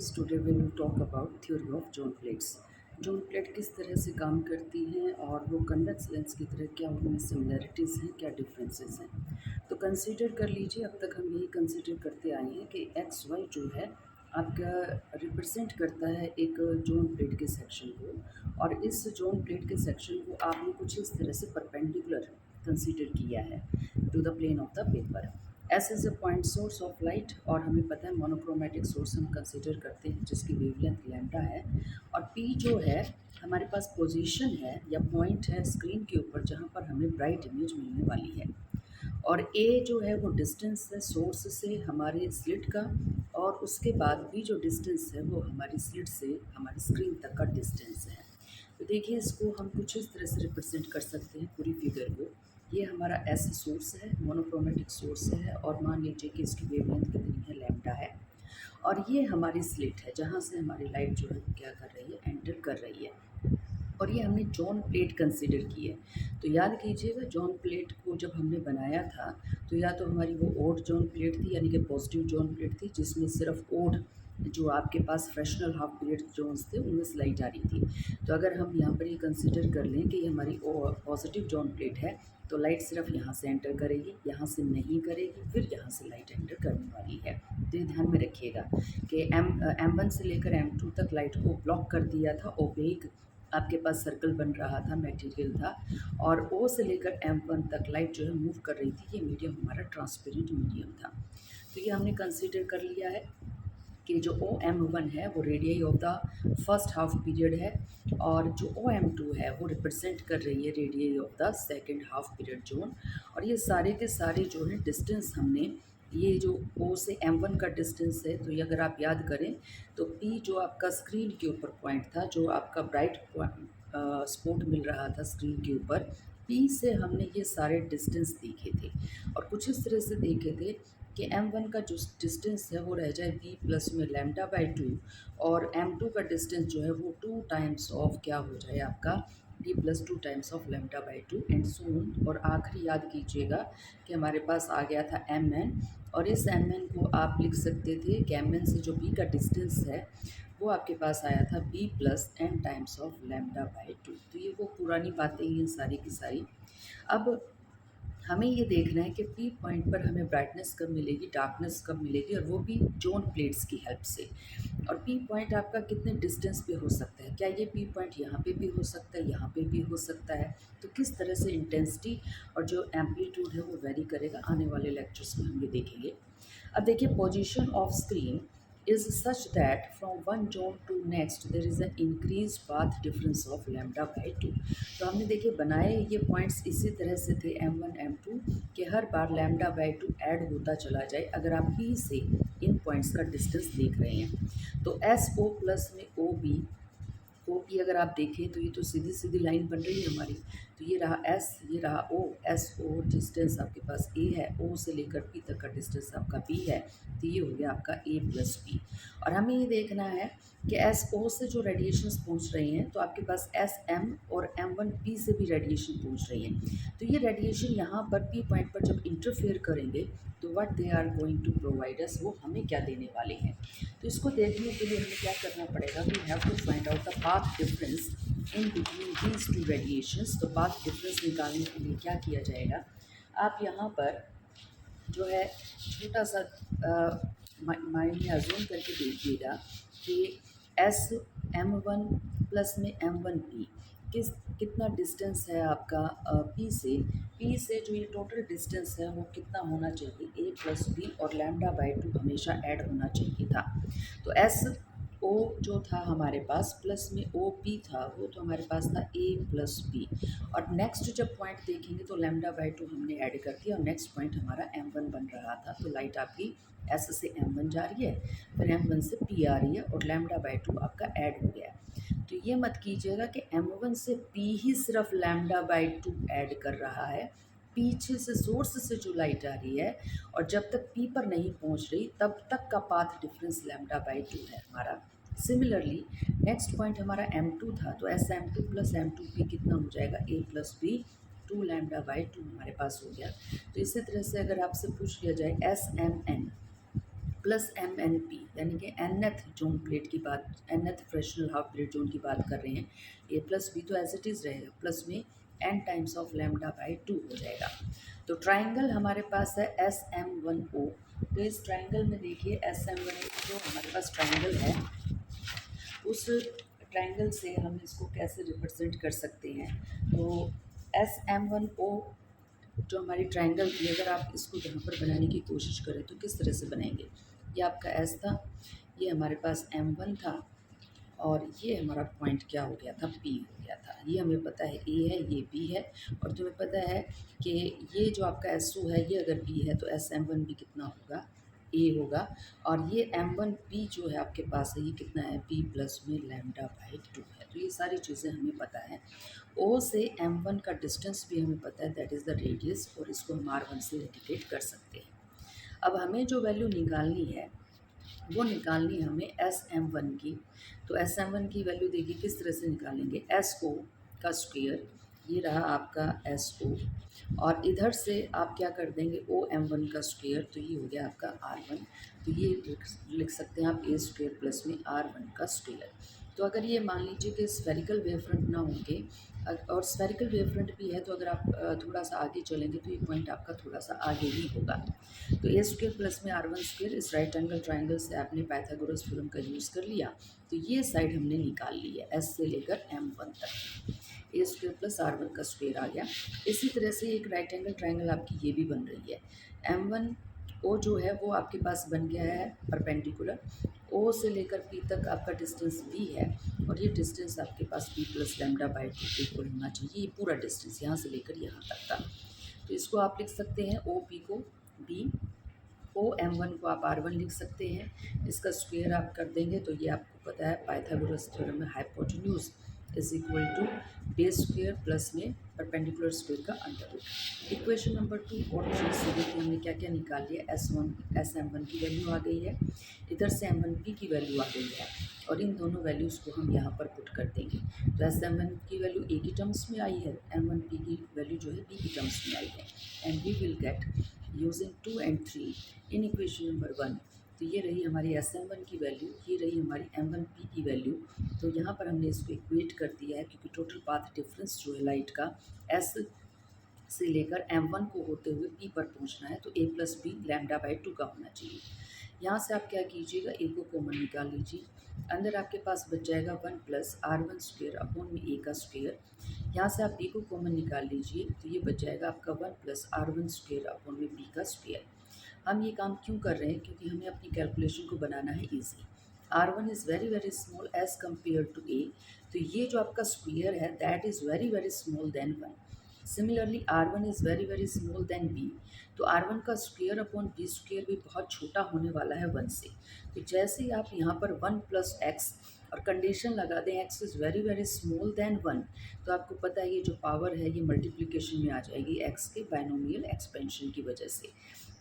students, today we will talk about theory of zone plates. Zone plate किस तरह से काम करती हैं और वो कन्वेक्स लेंस की तरह क्या उनमें सिमिलरिटीज़ हैं, क्या डिफरेंसेस हैं। तो कंसीडर कर लीजिए, अब तक हम यही कंसीडर करते आए हैं कि एक्स वाई जो है आपका रिप्रेजेंट करता है एक जोन प्लेट के सेक्शन को, और इस जोन प्लेट के सेक्शन को आपने कुछ इस तरह से परपेंडिकुलर कंसीडर किया है to the plane of the paper. S is a point source of light, और हमें पता है मोनोक्रोमेटिक सोर्स हम कंसिडर करते हैं जिसकी वेवलेंथ लैम्डा है। और पी जो है हमारे पास पोजीशन है या पॉइंट है स्क्रीन के ऊपर जहाँ पर हमें ब्राइट इमेज मिलने वाली है। और ए जो है वो डिस्टेंस है सोर्स से हमारे स्लिट का, और उसके बाद भी जो डिस्टेंस है वो हमारी स्लिट से हमारी स्क्रीन तक का डिस्टेंस है। तो देखिए, इसको हम कुछ इस तरह से रिप्रेजेंट कर सकते हैं पूरी फिगर को। ये हमारा एस सोर्स है, मोनोक्रोमेटिक सोर्स है, और मान लीजिए कि इसकी वेवलेंथ कितनी है, लैम्डा है। और ये हमारी स्लिट है जहाँ से हमारी लाइट जो है वो क्या कर रही है, एंटर कर रही है। और ये हमने जॉन प्लेट कंसीडर की है। तो याद कीजिएगा, जॉन प्लेट को जब हमने बनाया था तो या तो हमारी वो ओड जॉन प्लेट थी, यानी कि पॉजिटिव जॉन प्लेट थी, जिसमें सिर्फ ओड जो आपके पास फ्रैक्शनल हाफ पीरियड जोन्स थे उनमें से लाइट आ रही थी। तो अगर हम यहाँ पर ये कंसीडर कर लें कि ये हमारी पॉजिटिव जॉन प्लेट है, तो लाइट सिर्फ यहाँ से एंटर करेगी, यहाँ से नहीं करेगी, फिर यहाँ से लाइट एंटर करने वाली है। तो ये ध्यान में रखिएगा कि M1 से लेकर M2 तक लाइट को ब्लॉक कर दिया था, ओपेक आपके पास सर्कल बन रहा था, मटेरियल था। और ओ से लेकर M1 तक लाइट जो है मूव कर रही थी, ये मीडियम हमारा ट्रांसपेरेंट मीडियम था। तो ये हमने कंसीडर कर लिया है कि जो OM1 है वो radii of the first half period है, और जो OM2 है वो रिप्रेजेंट कर रही है radii of the second half period zone. और ये सारे के सारे जो है डिस्टेंस हमने, ये जो O से M1 का डिस्टेंस है, तो ये अगर आप याद करें तो P जो आपका स्क्रीन के ऊपर पॉइंट था, जो आपका ब्राइट स्पॉट मिल रहा था स्क्रीन के ऊपर, P से हमने ये सारे डिस्टेंस देखे थे। और कुछ इस तरह से देखे थे कि M1 का जो डिस्टेंस है वो रह जाए B प्लस में लैम्डा बाई 2, और M2 का डिस्टेंस जो है वो 2 टाइम्स ऑफ क्या हो जाए आपका B plus 2 times of lambda by 2 and so on. और आखिरी याद कीजिएगा कि हमारे पास आ गया था Mn, और इस Mn को आप लिख सकते थे कि Mn से जो B का डिस्टेंस है वो आपके पास आया था B plus n times of lambda by 2। तो ये वो पुरानी बातें हैं सारी की सारी। अब हमें ये देखना है कि पी पॉइंट पर हमें ब्राइटनेस कब मिलेगी, डार्कनेस कब मिलेगी, और वो भी जोन प्लेट्स की हेल्प से। और पी पॉइंट आपका कितने डिस्टेंस पे हो सकता है, क्या ये पी पॉइंट यहाँ पे भी हो सकता है, यहाँ पे भी हो सकता है। तो किस तरह से इंटेंसिटी और जो एम्पलीट्यूड है वो वेरी करेगा, आने वाले लेक्चर्स में हम ये देखेंगे। अब देखिए, position of screen is such that from one zone to next there is an increased path difference of lambda by 2। तो हमने देखिए बनाए ये पॉइंट्स इसी तरह से थे M1 M2 कि हर बार लैम्डा बाई 2 ऐड होता चला जाए अगर आप P से इन पॉइंट्स का डिस्टेंस देख रहे हैं। तो SO प्लस में ओ की अगर आप देखें तो ये तो सीधी सीधी लाइन बन रही है हमारी। तो ये रहा S, ये रहा O, एस ओ डिस्टेंस आपके पास A है, O से लेकर P तक का डिस्टेंस आपका B है। तो ये हो गया आपका A प्लस P। और हमें ये देखना है कि एस ओ से जो रेडिएशंस पहुंच रही हैं तो आपके पास एस एम और M1P से भी रेडिएशन पहुंच रही हैं। तो ये रेडिएशन यहाँ पर P पॉइंट पर जब इंटरफेयर करेंगे तो what they are going to provide us, वो हमें क्या देने वाले हैं। तो इसको देखने के लिए हमें क्या करना पड़ेगा, we have to find out the path difference in between these two radiations. तो पाथ डिफरेंस निकालने के लिए क्या किया जाएगा, आप यहाँ पर जो है छोटा सा माइंड में अज्यूम करके देखिएगा कि SM1 प्लस में M1P कितना डिस्टेंस है आपका P से जो ये टोटल डिस्टेंस है वो कितना होना चाहिए, A प्लस B, और लैम्डा बाई 2 हमेशा ऐड होना चाहिए था। तो SO जो था हमारे पास प्लस में OP था, वो तो हमारे पास था A प्लस B। और नेक्स्ट जब पॉइंट देखेंगे तो लैम्डा बाई 2 हमने ऐड कर दिया, और नेक्स्ट पॉइंट हमारा M1 बन रहा था। तो लाइट आपकी S से M1 जा रही है, फिर M1 से P आ रही है, और लैम्डा बाई 2 आपका ऐड हो गया। तो ये मत कीजिएगा कि M1 से P ही सिर्फ लैम्डा बाई 2 ऐड कर रहा है, पीछे से सोर्स से जो लाइट आ रही है और जब तक P पर नहीं पहुंच रही तब तक का पाथ डिफरेंस लैम्डा बाई 2 है हमारा। सिमिलरली नेक्स्ट पॉइंट हमारा M2 था, तो SM2 प्लस M2P कितना हो जाएगा, A plus B, 2 lambda by 2 हमारे पास हो गया। तो इसी तरह से अगर आपसे पूछ लिया जाए SMN, plus M N P, यानी कि nth जोन प्लेट की बात, nth fractional half plate zone की बात कर रहे हैं। ए प्लस बी तो एज इट इज़ रहेगा, प्लस में n times of lambda by 2 हो जाएगा। तो ट्राइंगल हमारे पास है एस एम वन ओ। तो इस ट्राइंगल में देखिए एस एम वन ओ जो हमारे पास ट्राइंगल है, उस ट्राइंगल से हम इसको कैसे रिप्रेजेंट कर सकते हैं। तो एस एम वन ओ जो हमारी ट्रायंगल थी, अगर आप इसको यहाँ पर बनाने की कोशिश करें तो किस तरह से बनाएंगे। ये आपका एस था, ये हमारे पास एम वन था, और ये हमारा पॉइंट क्या हो गया था, पी हो गया था। ये हमें पता है ए है, ये बी है, और तुम्हें पता है कि ये जो आपका एस ओ है, ये अगर बी है तो एस एम वन बी कितना होगा, ए होगा। और ये एम वन पी जो है आपके पास है, ये कितना है, पी प्लस में लैम्डा बाई 2 है। तो ये सारी चीज़ें हमें पता है। ओ से एम वन का डिस्टेंस भी हमें पता है, दैट इज़ द रेडियस, और इसको हम आर वन से इंडिकेट कर सकते हैं। अब हमें जो वैल्यू निकालनी है वो निकालनी है हमें एस एम वन की। तो एस एम वन की वैल्यू देखिए किस तरह से निकालेंगे, एस ओ का स्क्वायर, ये रहा आपका एस ओ, और इधर से आप क्या कर देंगे, ओ एम वन का स्क्वायर, तो ये हो गया आपका आर वन। तो ये लिख सकते हैं आप ए स्क्वायर प्लस में आर वन का स्क्वायर। तो अगर ये मान लीजिए कि स्फेरिकल वेव फ्रंट ना होंगे, और स्फेरिकल वेव फ्रंट भी है, तो अगर आप थोड़ा सा आगे चलेंगे तो ये पॉइंट आपका थोड़ा सा आगे ही होगा। तो ए स्क्वायर प्लस में आर वन स्क्वायर, इस राइट एंगल ट्राइंगल से आपने पाइथागोरस थ्योरम का यूज़ कर लिया, तो ये साइड हमने निकाल ली है एस से लेकर एम वन तक। ए स्क्वायर प्लस आर वन का स्क्वायर आ गया। इसी तरह से एक राइट एंगल ट्राइंगल आपकी ये भी बन रही है। एम वन ओ जो है वो आपके पास बन गया है परपेंडिकुलर, ओ से लेकर पी तक आपका डिस्टेंस बी है, और ये डिस्टेंस आपके पास पी प्लस लैम्डा बाई 2 के इक्वल होना चाहिए। ये पूरा डिस्टेंस यहाँ से लेकर यहाँ तक का। तो इसको आप लिख सकते हैं ओ पी को बी, ओ एम वन को आप आर वन लिख सकते हैं। इसका स्क्वायर आप कर देंगे तो ये आपको पता है पाइथागोरस थ्योरम में hypotenuse is equal to base square plus में परपेंडिकुलर स्क्वायर का अंडर रूट। इक्वेशन नंबर 2 और 3 से देखिए हमने क्या क्या निकाल लिया। एस एम वन की वैल्यू आ गई है, इधर से एम वन पी की वैल्यू आ गई है, और इन दोनों वैल्यूज़ को हम यहाँ पर पुट कर देंगे। तो एस एम वन की वैल्यू ए की टर्म्स में आई है, एम वन पी की वैल्यू जो है बी की टर्म्स में आई है, and we will get using 2 and 3 in equation number 1। तो ये रही हमारी एस एम वन की वैल्यू, ये रही हमारी एम वन पी की वैल्यू। तो यहाँ पर हमने इसको इक्वेट कर दिया है, क्योंकि टोटल पाथ डिफरेंस जो है लाइट का एस से लेकर एम वन को होते हुए पी पर पहुँचना है, तो ए प्लस बी लैम्डा बाई 2 का होना चाहिए। यहाँ से आप क्या कीजिएगा, ए को कॉमन निकाल लीजिए, अंदर आपके पास बच जाएगा 1 plus R one square upon में ए का स्क्वेयर। यहाँ से आप बी को कॉमन निकाल लीजिए, तो ये बच जाएगा आपका 1 plus R one square upon में बी का स्क्वेयर। हम ये काम क्यों कर रहे हैं, क्योंकि हमें अपनी कैलकुलेशन को बनाना है easy. R one is very very small as compare to A, तो ये जो आपका स्क्वेयर है that is very very small then 1। Similarly R one is very very small then B, तो आर वन का स्क्वेयर अपॉन बी स्क्वेयर भी बहुत छोटा होने वाला है 1 से। तो जैसे ही आप यहाँ पर 1 प्लस एक्स और कंडीशन लगा दें X is very very small then 1, तो आपको पता है ये जो पावर है ये मल्टीप्लिकेशन में आ जाएगी एक्स के बाइनोमियल एक्सपेंशन की वजह से।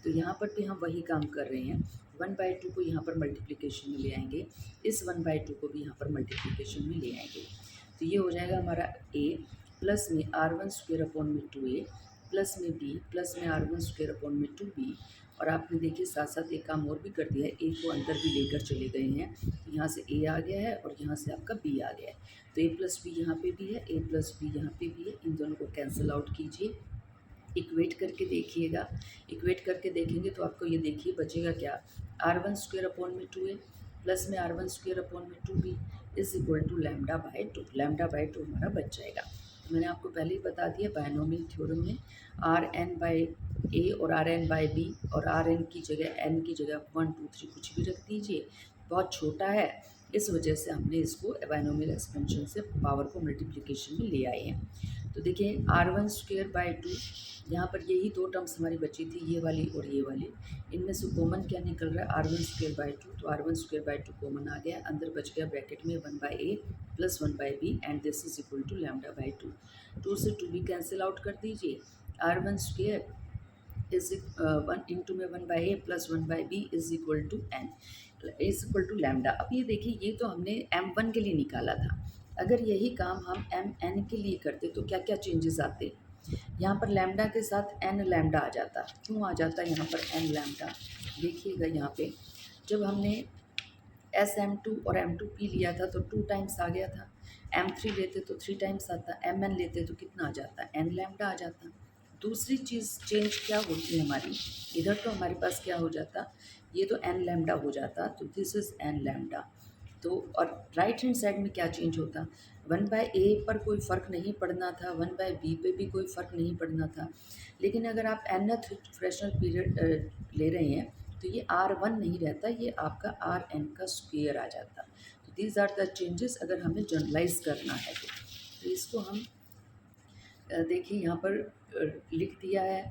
तो यहाँ पर भी हम वही काम कर रहे हैं, 1/2 को यहाँ पर मल्टीप्लिकेशन में ले आएंगे, इस 1/2 को भी यहाँ पर मल्टीप्लिकेशन में ले आएंगे। तो ये हो जाएगा हमारा ए प्लस में आर वन स्क्वेयर अपॉन में 2a प्लस में बी प्लस में आर वन स्क्वेयर अपॉन में 2b। और आपने देखिए साथ साथ एक काम और भी कर दिया है, ए को अंदर भी लेकर चले गए हैं, तो यहाँ से ए आ गया है और यहाँ से आपका बी आ गया है। तो ए प्लस बी यहाँ पे भी है, ए प्लस बी यहाँ पे भी है, इन दोनों को कैंसिल आउट कीजिए, इक्वेट करके देखिएगा। इक्वेट करके देखेंगे तो आपको ये देखिए बचेगा क्या, आर वन स्क्वेयर अपॉन में 2a प्लस में आर वन स्क्वेयर अपॉन में 2b is equal to lambda by 2। Lambda by 2 हमारा बच जाएगा। तो मैंने आपको पहले ही बता दिया बायनोमियल थ्योरम में आर एन बाई ए और आर एन बाई बी, और आर एन की जगह एन की जगह 1 2 3 कुछ भी रख दीजिए, बहुत छोटा है इस वजह से हमने इसको बायनोमियल एक्सपेंशन से पावर को मल्टीप्लिकेशन में ले आए हैं। तो देखिए आर वन स्क्वेयर बाई 2, यहाँ पर यही दो टर्म्स हमारी बची थी, ये वाली और ये वाली, इनमें से कॉमन क्या निकल रहा है, आर वन स्क्वेयर बाई 2, तो R one square by 2 common आ गया, अंदर बच गया ब्रैकेट में 1/a plus 1/b and this is equal to lambda by 2। 2 से 2 भी कैंसिल आउट कर दीजिए, R one square is 1 into में 1/a plus 1/b is equal to n is equal to lambda. अब ये देखिए ये तो हमने m1 के लिए निकाला था, अगर यही काम हम mn के लिए करते तो क्या क्या चेंजेस आते, यहाँ पर लैम्डा के साथ n लैम्डा आ जाता। क्यों आ जाता है यहाँ पर n लैम्डा, देखिएगा यहाँ पे जब हमने SM2 और M2P लिया था तो 2 टाइम्स आ गया था, M3 लेते तो 3 टाइम्स आता, Mn लेते तो कितना आ जाता, n लैम्डा आ जाता। दूसरी चीज़ चेंज क्या होती है हमारी, इधर तो हमारे पास क्या हो जाता, ये तो n लैम्डा हो जाता, तो दिस इज़ n लैम्डा। तो और राइट हैंड साइड में क्या चेंज होता, 1/a पर कोई फ़र्क नहीं पड़ना था, 1/b पे भी कोई फ़र्क नहीं पड़ना था। लेकिन अगर आप nth फ्रेक्शनल पीरियड ले रहे हैं तो ये R1 नहीं रहता, ये आपका Rn का स्क्वायर आ जाता। तो दीज आर द चेंजेस अगर हमें जनरलाइज करना है तो इसको हम देखिए यहाँ पर लिख दिया है।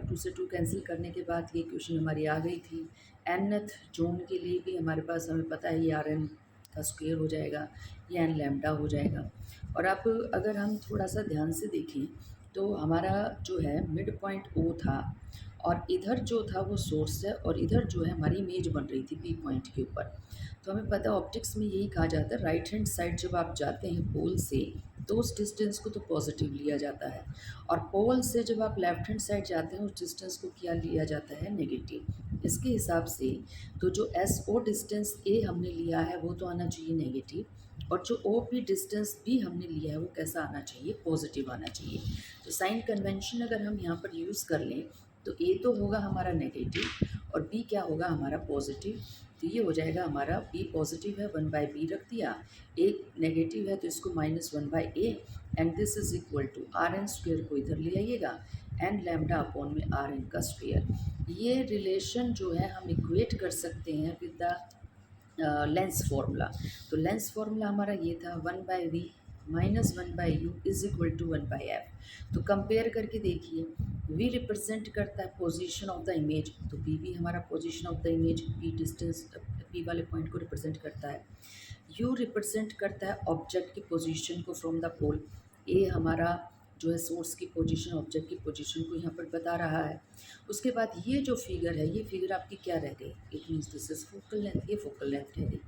2 से 2 कैंसिल करने के बाद ये क्वेश्चन हमारी आ गई थी। nth जोन के लिए भी हमारे पास हमें पता है ये Rn का स्क्वायर हो जाएगा, ये n लैम्डा हो जाएगा। और अब अगर हम थोड़ा सा ध्यान से देखें तो हमारा जो है मिड पॉइंट O था और इधर जो था वो सोर्स है और इधर जो है हमारी इमेज बन रही थी P पॉइंट के ऊपर। तो हमें पता है ऑप्टिक्स में यही कहा जाता है, राइट हैंड साइड जब आप जाते हैं पोल से तो उस डिस्टेंस को तो पॉजिटिव लिया जाता है और पोल से जब आप लेफ्ट हैंड साइड जाते हैं उस डिस्टेंस को क्या लिया जाता है, नेगेटिव। इसके हिसाब से तो जो SO डिस्टेंस A हमने लिया है वो तो आना चाहिए नेगेटिव और जो OP डिस्टेंस B हमने लिया है वो कैसा आना चाहिए, पॉजिटिव आना चाहिए। तो साइन कन्वेंशन अगर हम यहाँ पर यूज़ कर लें तो A तो होगा हमारा नेगेटिव और B क्या होगा हमारा पॉजिटिव। तो ये हो जाएगा हमारा B पॉजिटिव है 1/b रख दिया, A नेगेटिव है तो इसको -1/a and this is equal to Rn square को इधर ले आइएगा एंड लैम्डा अपॉन में Rn का स्क्वेयर। ये रिलेशन जो है हम इक्वेट कर सकते हैं विद द लेंस फार्मूला। तो लेंस फार्मूला हमारा ये था 1/v minus 1/u is equal to 1/f। तो कंपेयर करके देखिए, v रिप्रेजेंट करता है पोजीशन ऑफ द इमेज, तो b भी हमारा position of the image p distance p वाले पॉइंट को रिप्रेजेंट करता है। u रिप्रेजेंट करता है ऑब्जेक्ट की पोजीशन को फ्रॉम द पोल। a हमारा जो है सोर्स की पोजीशन, ऑब्जेक्ट की पोजीशन को यहाँ पर बता रहा है। उसके बाद ये जो फिगर है, ये फिगर आपकी क्या रह गई, it means this is focal length, ये फोकल लेंथ रह गई।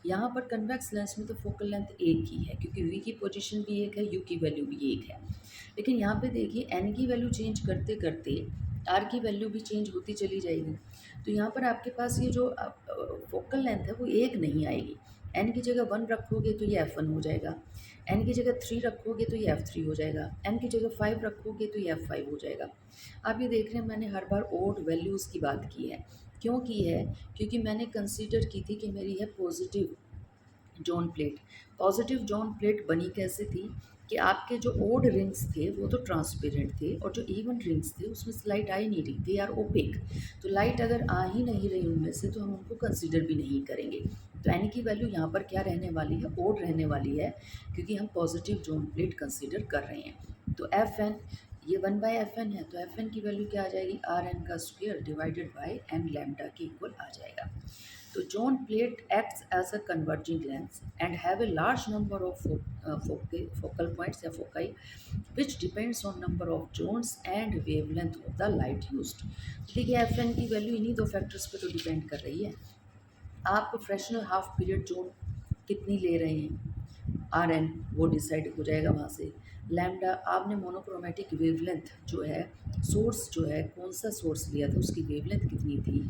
यहाँ पर कन्वेक्स लेंस में तो फोकल लेंथ एक ही है क्योंकि v की पोजीशन भी एक है, u की वैल्यू भी एक है। लेकिन यहाँ पे देखिए n की वैल्यू चेंज करते करते r की वैल्यू भी चेंज होती चली जाएगी। तो यहाँ पर आपके पास ये जो फोकल लेंथ है वो एक नहीं आएगी। n की जगह 1 रखोगे तो ये f1 हो जाएगा, n की जगह 3 रखोगे तो ये f3 हो जाएगा, n की जगह 5 रखोगे तो ये f5 हो जाएगा। आप ये देख रहे हैं मैंने हर बार ओड वैल्यूज़ की बात की है। क्यों की है, क्योंकि मैंने कंसीडर की थी कि मेरी है positive zone plate. Positive zone plate बनी कैसे थी कि आपके जो ओड रिंग्स थे वो तो ट्रांसपेरेंट थे और जो इवन रिंग्स थे उसमें से लाइट आ ही नहीं रही, दे आर ओपेक। तो लाइट अगर आ ही नहीं रही उनमें से तो हम उनको कंसीडर भी नहीं करेंगे। तो एन की वैल्यू यहाँ पर क्या रहने वाली है, ओड रहने वाली है, क्योंकि हम पॉजिटिव जोन प्लेट कंसीडर कर रहे हैं। तो एफ एन ये 1/fn है, तो fn की वैल्यू क्या आ जाएगी, Rn का square divided by n lambda के इक्वल आ जाएगा। तो zone plate acts as a converging lens and have a large number of focal points या foci which depends on number of zones and wavelength of the light used. देखिए FN की value इन्हीं दो factors पे तो depend कर रही है। आप फ्रेक्शनल हाफ पीरियड जोन कितनी ले रहे हैं, Rn वो डिसाइड हो जाएगा वहाँ से। लैम्डा आपने मोनोक्रोमेटिक वेवलेंथ जो है, सोर्स जो है कौन सा सोर्स लिया था उसकी वेवलेंथ कितनी थी,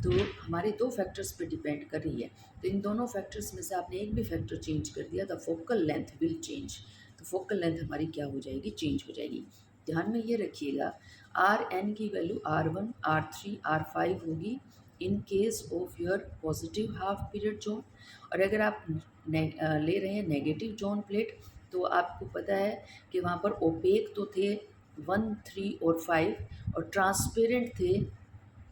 तो हमारे दो फैक्टर्स पे डिपेंड कर रही है। तो इन दोनों फैक्टर्स में से आपने एक भी फैक्टर चेंज कर दिया the focal length will change. तो फोकल लेंथ हमारी क्या हो जाएगी, चेंज हो जाएगी। ध्यान में ये रखिएगा Rn की वैल्यू R1 R3 R5 होगी in case of your positive half period zone. और अगर आप ले रहे हैं नेगेटिव जोन प्लेट तो आपको पता है कि वहाँ पर ओपेक तो थे 1 3 और 5 और ट्रांसपेरेंट थे,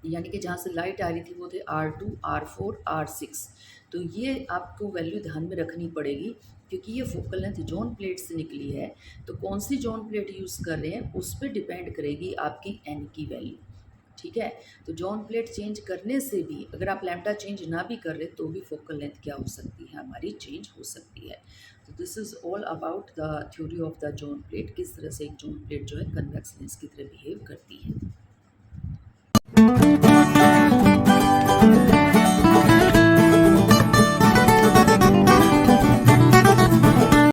यानी कि जहाँ से लाइट आ रही थी वो थे R2 R4 R6। तो ये आपको वैल्यू ध्यान में रखनी पड़ेगी क्योंकि ये फोकल लेंथ जोन प्लेट से निकली है। तो कौन सी जोन प्लेट यूज़ कर रहे हैं उस पर डिपेंड करेगी आपकी एन की वैल्यू। ठीक है, तो जोन प्लेट चेंज करने से भी अगर आप लैम्डा चेंज ना भी कर रहे तो भी फोकल लेंथ क्या हो सकती है, हमारी चेंज हो सकती है। तो this is all about the theory of the zone plate, किस तरह से एक जोन प्लेट जो है कन्वेक्स लेंस की तरह बिहेव करती है।